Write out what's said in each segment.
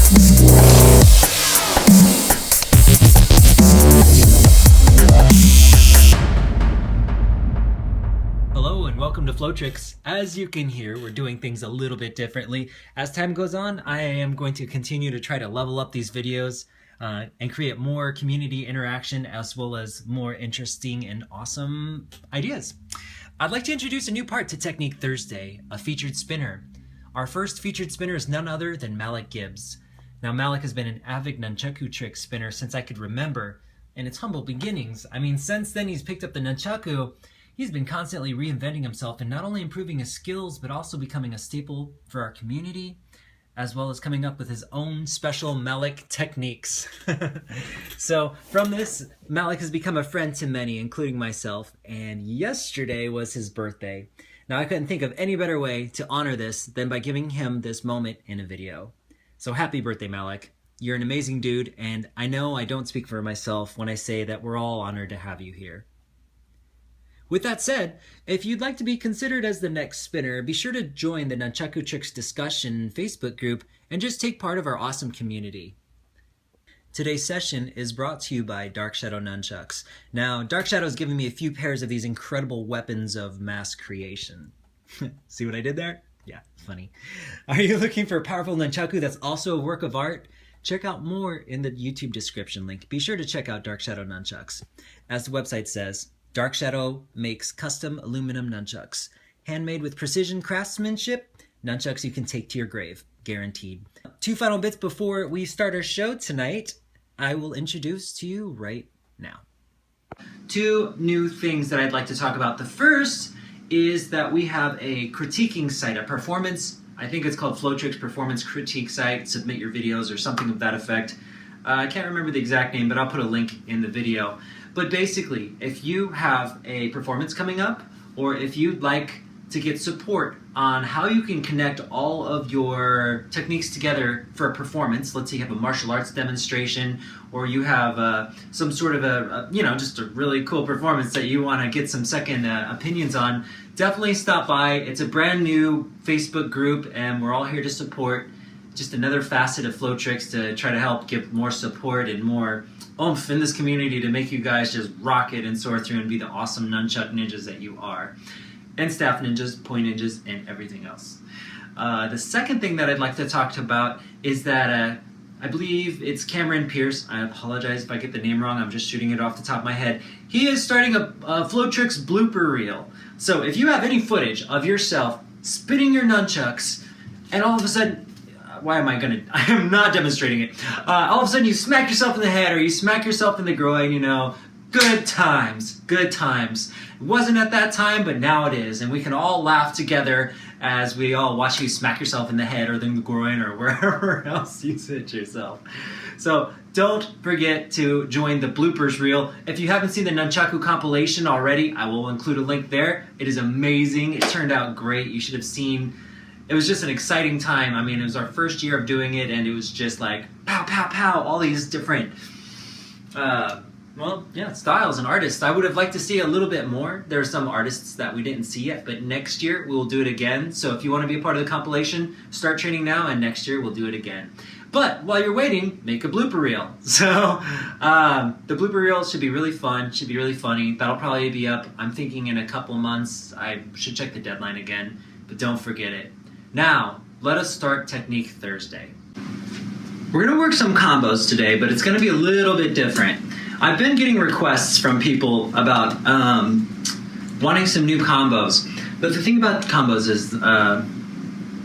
Hello and welcome to Flow Tricks. As you can hear, we're doing things a little bit differently. As time goes on, I am going to continue to try to level up these videos and create more community interaction as well as more interesting and awesome ideas. I'd like to introduce a new part to Technique Thursday, a featured spinner. Our first featured spinner is none other than Malik Gibbs. Now Malik has been an avid Nunchaku trick spinner since I could remember in its humble beginnings. I mean, since then he's picked up the Nunchaku. He's been constantly reinventing himself and not only improving his skills, but also becoming a staple for our community, as well as coming up with his own special Malik techniques. So from this, Malik has become a friend to many, including myself, and yesterday was his birthday. Now I couldn't think of any better way to honor this than by giving him this moment in a video. So happy birthday, Malik. You're an amazing dude, and I know I don't speak for myself when I say that we're all honored to have you here. With that said, if you'd like to be considered as the next spinner, be sure to join the Nunchaku Tricks discussion Facebook group and just take part of our awesome community. Today's session is brought to you by Dark Shadow Nunchucks. Now, Dark Shadow has given me a few pairs of these incredible weapons of mass creation. See what I did there? Yeah, funny. Are you looking for a powerful Nunchaku that's also a work of art? Check out more in the YouTube description link. Be sure to check out Dark Shadow Nunchucks. As the website says, Dark Shadow makes custom aluminum nunchucks. Handmade with precision craftsmanship, nunchucks you can take to your grave, guaranteed. Two final bits before we start our show tonight, I will introduce to you right now. Two new things that I'd like to talk about. The first is that we have a critiquing site, a performance, I think it's called Flow Tricks Performance Critique Site, submit your videos or something of that effect. I can't remember the exact name, but I'll put a link in the video. But basically, if you have a performance coming up, or if you'd like to get support on how you can connect all of your techniques together for a performance, let's say you have a martial arts demonstration, or you have some sort of just a really cool performance that you want to get some second opinions on, definitely stop by. It's a brand new Facebook group, and we're all here to support. Just another facet of Flow Tricks to try to help give more support and more oomph in this community to make you guys just rock it and soar through and be the awesome nunchuck ninjas that you are. And staff ninjas, point ninjas, and everything else. The second thing that I'd like to talk about is that I believe it's Cameron Pierce. I apologize if I get the name wrong. I'm just shooting it off the top of my head. He is starting a Flow Tricks blooper reel. So if you have any footage of yourself spinning your nunchucks and all of a sudden, I am not demonstrating it. All of a sudden you smack yourself in the head or you smack yourself in the groin, you know, good times, good times. It wasn't at that time, but now it is. And we can all laugh together as we all watch you smack yourself in the head or in the groin or wherever else you hit yourself. So don't forget to join the bloopers reel. If you haven't seen the Nunchaku compilation already, I will include a link there. It is amazing. It turned out great. You should have seen. It was just an exciting time. I mean, it was our first year of doing it, and it was just like, pow, pow, pow, all these different, styles and artists. I would have liked to see a little bit more. There are some artists that we didn't see yet, but next year we'll do it again. So if you want to be a part of the compilation, start training now, and next year we'll do it again. But while you're waiting, make a blooper reel. So the blooper reel should be really fun, should be really funny. That'll probably be up, I'm thinking, in a couple months. I should check the deadline again, but don't forget it. Now, let us start Technique Thursday. We're going to work some combos today, but it's going to be a little bit different. I've been getting requests from people about wanting some new combos. But the thing about combos is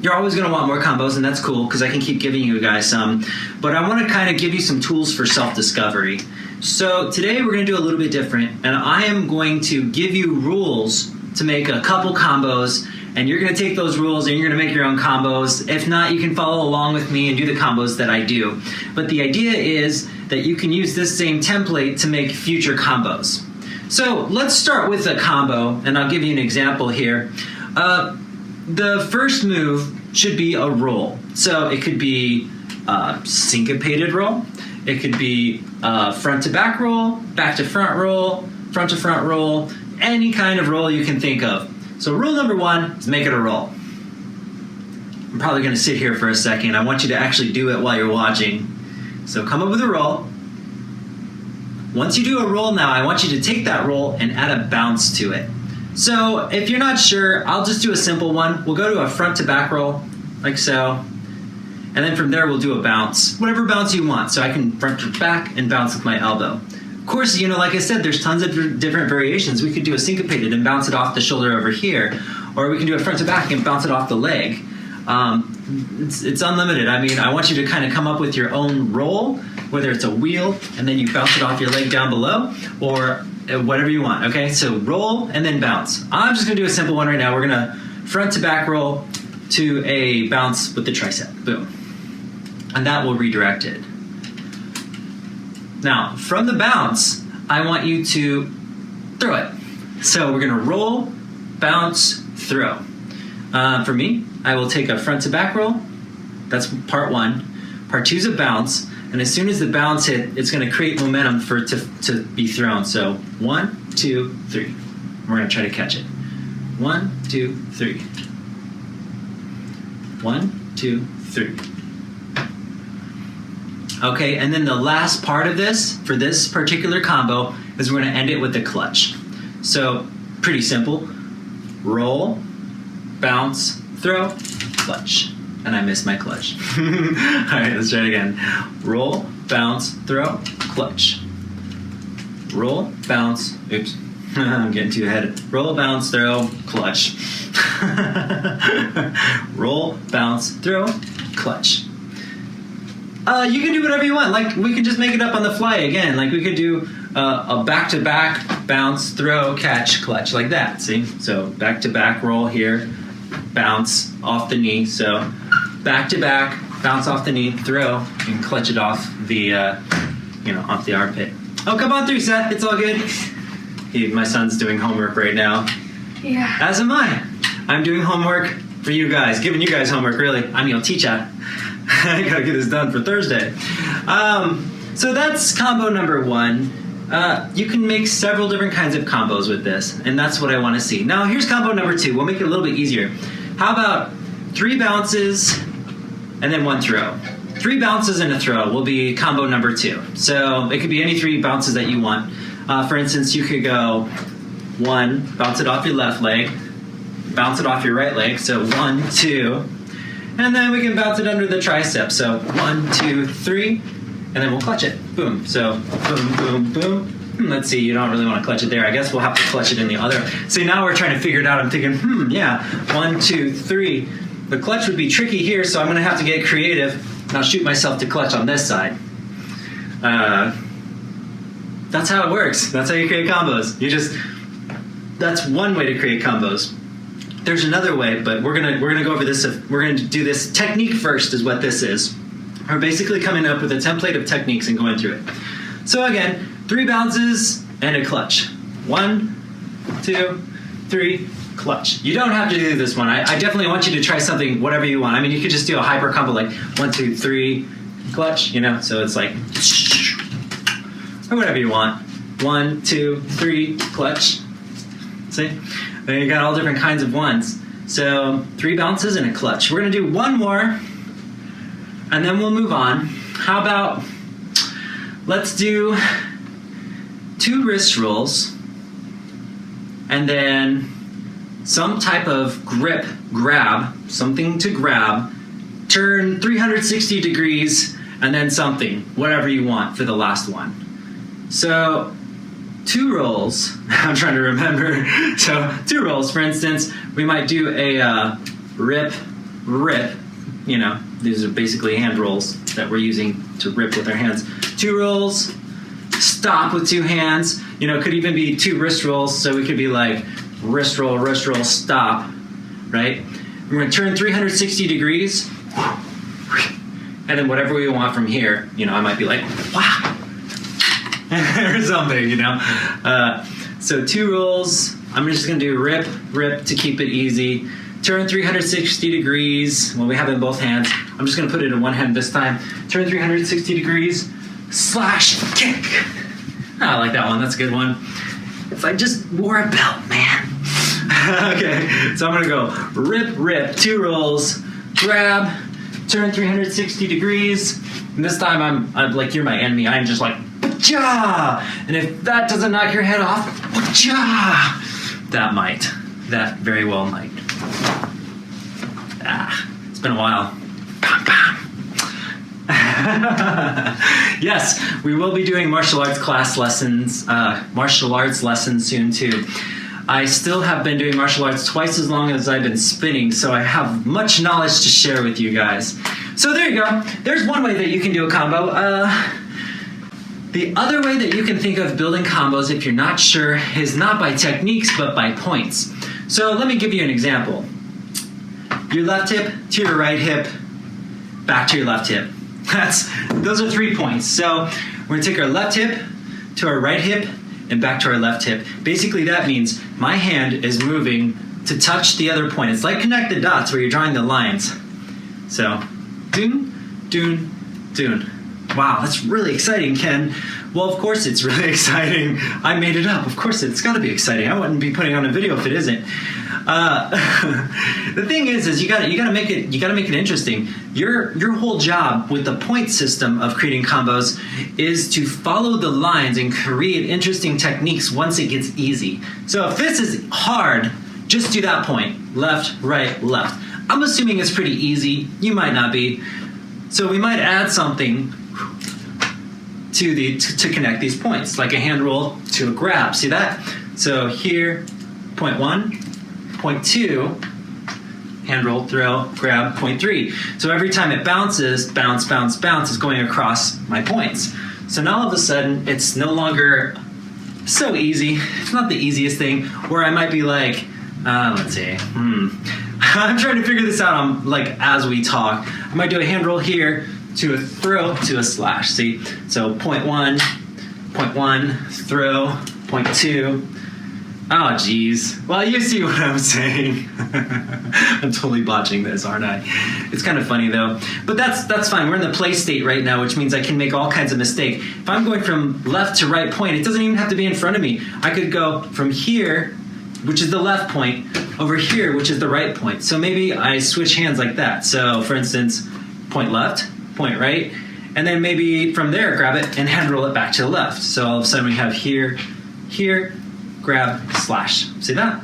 you're always going to want more combos, and that's cool because I can keep giving you guys some. But I want to kind of give you some tools for self-discovery. So today we're going to do a little bit different, and I am going to give you rules to make a couple combos. And you're going to take those rules and you're going to make your own combos. If not, you can follow along with me and do the combos that I do. But the idea is that you can use this same template to make future combos. So let's start with a combo, and I'll give you an example here. The first move should be a roll. So it could be a syncopated roll. It could be front to back roll, back to front roll, front to front roll, any kind of roll you can think of. So rule number one is make it a roll. I'm probably going to sit here for a second. I want you to actually do it while you're watching. So come up with a roll. Once you do a roll now, I want you to take that roll and add a bounce to it. So if you're not sure, I'll just do a simple one. We'll go to a front to back roll, like so. And then from there, we'll do a bounce, whatever bounce you want. So I can front to back and bounce with my elbow. Of course, you know, like I said, there's tons of different variations. We could do a syncopated and bounce it off the shoulder over here. Or we can do a front to back and bounce it off the leg. It's unlimited. I mean, I want you to kind of come up with your own roll, whether it's a wheel and then you bounce it off your leg down below, or whatever you want, okay? So roll and then bounce. I'm just gonna do a simple one right now. We're gonna front to back roll to a bounce with the tricep, boom. And that will redirect it. Now, from the bounce, I want you to throw it. So we're gonna roll, bounce, throw. For me, I will take a front to back roll. That's part one. Part two is a bounce. And as soon as the bounce hit, it's going to create momentum for it to be thrown. So 1, 2, 3. We're going to try to catch it. 1, 2, 3. 1, 2, 3. Okay, and then the last part of this, for this particular combo, is we're going to end it with the clutch. So pretty simple. Roll, bounce, throw, clutch. And I missed my clutch. All right, let's try it again. Roll, bounce, throw, clutch. Roll, bounce, oops, I'm getting too ahead. Roll, bounce, throw, clutch. Roll, bounce, throw, clutch. You can do whatever you want. Like, we could just make it up on the fly again. Like, we could do a back-to-back, bounce, throw, catch, clutch, like that, see? So back-to-back roll here, bounce off the knee, so back-to-back, bounce off the knee, throw, and clutch it off the, off the armpit. Oh, come on through, Seth. It's all good. My son's doing homework right now. Yeah. As am I. I'm doing homework for you guys, giving you guys homework, really. I'm your teacher. I gotta get this done for Thursday. So that's combo number one. You can make several different kinds of combos with this, and that's what I want to see. Now, here's combo number two. We'll make it a little bit easier. How about 3 bounces and then 1 throw? 3 bounces and a throw will be combo number 2. So it could be any 3 bounces that you want. For instance, you could go 1, bounce it off your left leg, bounce it off your right leg. So 1, 2, and then we can bounce it under the tricep. So 1, 2, 3. And then we'll clutch it. Boom. So boom, boom, boom. Let's see, you don't really want to clutch it there. I guess we'll have to clutch it in the other. See, now we're trying to figure it out. I'm thinking, yeah, 1, 2, 3. The clutch would be tricky here, so I'm going to have to get creative. And I'll shoot myself to clutch on this side. That's how it works. That's how you create combos. That's one way to create combos. There's another way, but we're gonna go over this. We're gonna do this technique first, is what this is. We're basically coming up with a template of techniques and going through it. So again, 3 bounces and a clutch. 1, 2, 3, clutch. You don't have to do this one. I definitely want you to try something, whatever you want. I mean, you could just do a hyper combo like 1, 2, 3, clutch, so it's like, or whatever you want. 1, 2, 3, clutch. See? Then you got all different kinds of ones. So 3 bounces and a clutch. We're gonna do one more, and then we'll move on. How about, let's do 2 wrist rolls, and then some type of grab, something to grab, turn 360 degrees, and then something, whatever you want for the last one. So 2 rolls, I'm trying to remember. So 2 rolls, for instance, we might do a rip. These are basically hand rolls that we're using to rip with our hands. 2 rolls, stop with 2 hands. Could even be 2 wrist rolls, so we could be like wrist roll, stop, right? We're gonna turn 360 degrees, and then whatever we want from here, I might be like, wow, or something, So 2 rolls, I'm just gonna do rip to keep it easy. Turn 360 degrees. Well, we have it in both hands. I'm just gonna put it in one hand this time. Turn 360 degrees, slash, kick. I like that one, that's a good one. If I just wore a belt, man. Okay, so I'm gonna go rip, 2 rolls, grab, turn 360 degrees, and this time I'm like, you're my enemy. I'm just like, ja! And if that doesn't knock your head off, ja! That very well might. It's been a while. Bam, bam. Yes, we will be doing martial arts lessons soon too. I still have been doing martial arts twice as long as I've been spinning, so I have much knowledge to share with you guys. So there you go. There's one way that you can do a combo. The other way that you can think of building combos, if you're not sure, is not by techniques, but by points. So let me give you an example. Your left hip to your right hip, back to your left hip. Those are 3 points. So we're gonna take our left hip to our right hip and back to our left hip. Basically that means my hand is moving to touch the other point. It's like connect the dots where you're drawing the lines. So, doon, doon, doon. Wow, that's really exciting, Ken. Well, of course it's really exciting. I made it up. Of course it's gotta be exciting. I wouldn't be putting on a video if it isn't. The thing is you gotta make it interesting. Your whole job with the point system of creating combos is to follow the lines and create interesting techniques once it gets easy. So if this is hard, just do that point. Left, right, left. I'm assuming it's pretty easy. You might not be. So we might add something to connect these points, like a hand roll to a grab. See that? So here, point 1, point 2, hand roll, throw, grab, point 3. So every time it bounces, bounce, bounce, bounce, is going across my points. So now all of a sudden, it's no longer so easy. It's not the easiest thing, where I might be like, let's see, I'm trying to figure this out as we talk. I might do a hand roll here, to a throw, to a slash, see? So point 1, throw, point 2. Oh, geez. Well, you see what I'm saying. I'm totally botching this, aren't I? It's kind of funny, though. But that's fine. We're in the play state right now, which means I can make all kinds of mistakes. If I'm going from left to right point, it doesn't even have to be in front of me. I could go from here, which is the left point, over here, which is the right point. So maybe I switch hands like that. So, for instance, point left, point right, and then maybe from there grab it and hand roll it back to the left. So all of a sudden we have here, here, grab, slash. See that?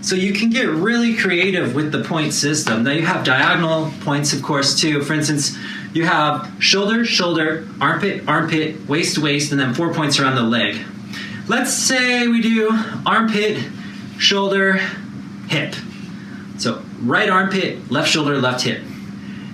So you can get really creative with the point system. Now you have diagonal points, of course, too. For instance, you have shoulder, shoulder, armpit, armpit, waist, waist, and then 4 points around the leg. Let's say we do armpit, shoulder, hip. So right armpit, left shoulder, left hip.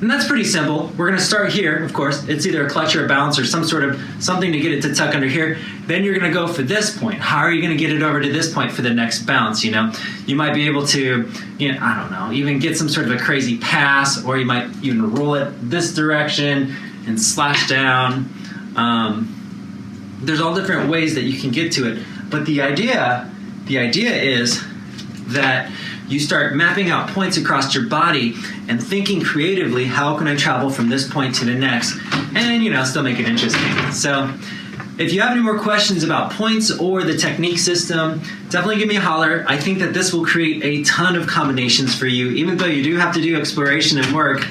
And that's pretty simple. We're gonna start here, of course. It's either a clutch or a bounce or some sort of something to get it to tuck under here. Then you're gonna go for this point. How are you gonna get it over to this point for the next bounce, you know? You might be able to, I don't know, even get some sort of a crazy pass, or you might even roll it this direction and slash down. There's all different ways that you can get to it. But the idea is that you start mapping out points across your body and thinking creatively, how can I travel from this point to the next? And, still make it interesting. So if you have any more questions about points or the technique system, definitely give me a holler. I think that this will create a ton of combinations for you. Even though you do have to do exploration and work,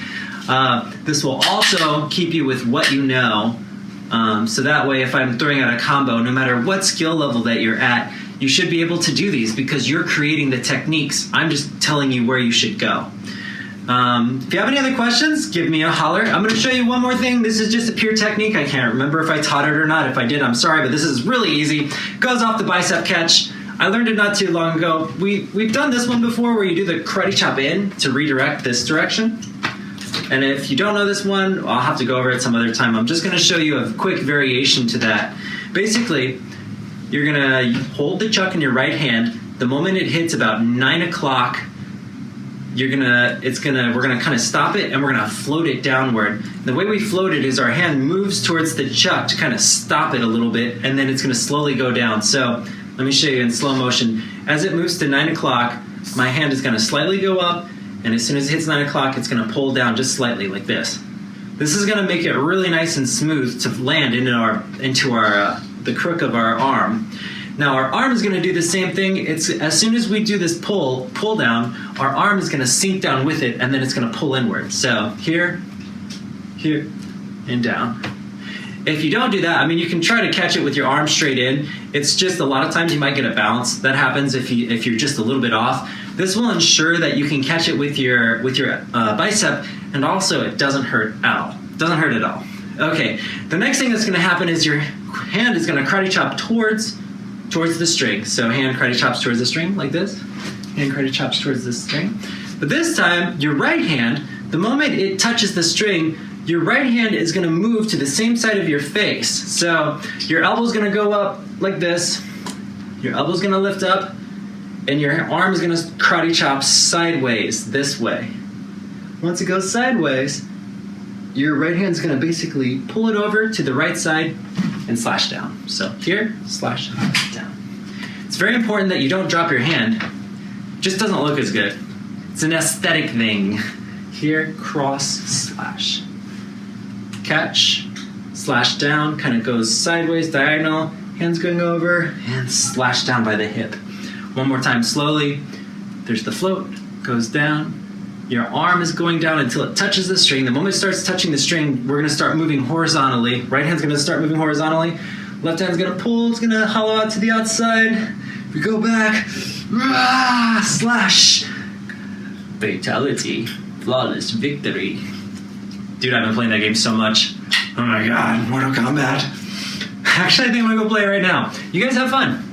this will also keep you with what you know. So that way, if I'm throwing out a combo, no matter what skill level that you're at, you should be able to do these because you're creating the techniques. I'm just telling you where you should go. If you have any other questions, give me a holler. I'm going to show you one more thing. This is just a pure technique. I can't remember if I taught it or not. If I did, I'm sorry, but this is really easy. Goes off the bicep catch. I learned it not too long ago. We've done this one before where you do the karate chop in to redirect this direction. And if you don't know this one, I'll have to go over it some other time. I'm just going to show you a quick variation to that. Basically, you're going to hold the chuck in your right hand. The moment it hits about 9 o'clock, we're gonna kind of stop it and we're gonna float it downward. The way we float it is our hand moves towards the chuck to kind of stop it a little bit, and then it's gonna slowly go down. So let me show you in slow motion. As it moves to 9 o'clock, my hand is gonna slightly go up, and as soon as it hits 9 o'clock, it's gonna pull down just slightly like this. This is gonna make it really nice and smooth to land into the crook of our arm. Now our arm is gonna do the same thing. It's as soon as we do this pull down, our arm is gonna sink down with it, and then it's gonna pull inward. So here, here, and down. If you don't do that, I mean, you can try to catch it with your arm straight in. It's just a lot of times you might get a bounce. That happens if you're just a little bit off. This will ensure that you can catch it with your bicep, and also it doesn't hurt at all. Doesn't hurt at all. Okay, the next thing that's gonna happen is your hand is gonna karate chop towards the string. So hand karate chops towards the string like this. Hand karate chops towards the string. But this time, your right hand, the moment it touches the string, your right hand is gonna move to the same side of your face. So your elbow's gonna go up like this, your elbow's gonna lift up, and your arm is gonna karate chop sideways this way. Once it goes sideways, your right hand's gonna basically pull it over to the right side and slash down. So here, slash down. It's very important that you don't drop your hand. It just doesn't look as good. It's an aesthetic thing. Here, cross, slash. Catch, slash down, kind of goes sideways, diagonal, hands going over, and slash down by the hip. One more time, slowly. There's the float, goes down. Your arm is going down until it touches the string. The moment it starts touching the string, we're gonna start moving horizontally. Right hand's gonna start moving horizontally. Left hand's gonna pull, it's gonna hollow out to the outside. We go back, slash. Fatality, flawless victory. Dude, I've been playing that game so much. Oh my god, Mortal Kombat. Actually, I think I'm gonna go play it right now. You guys have fun.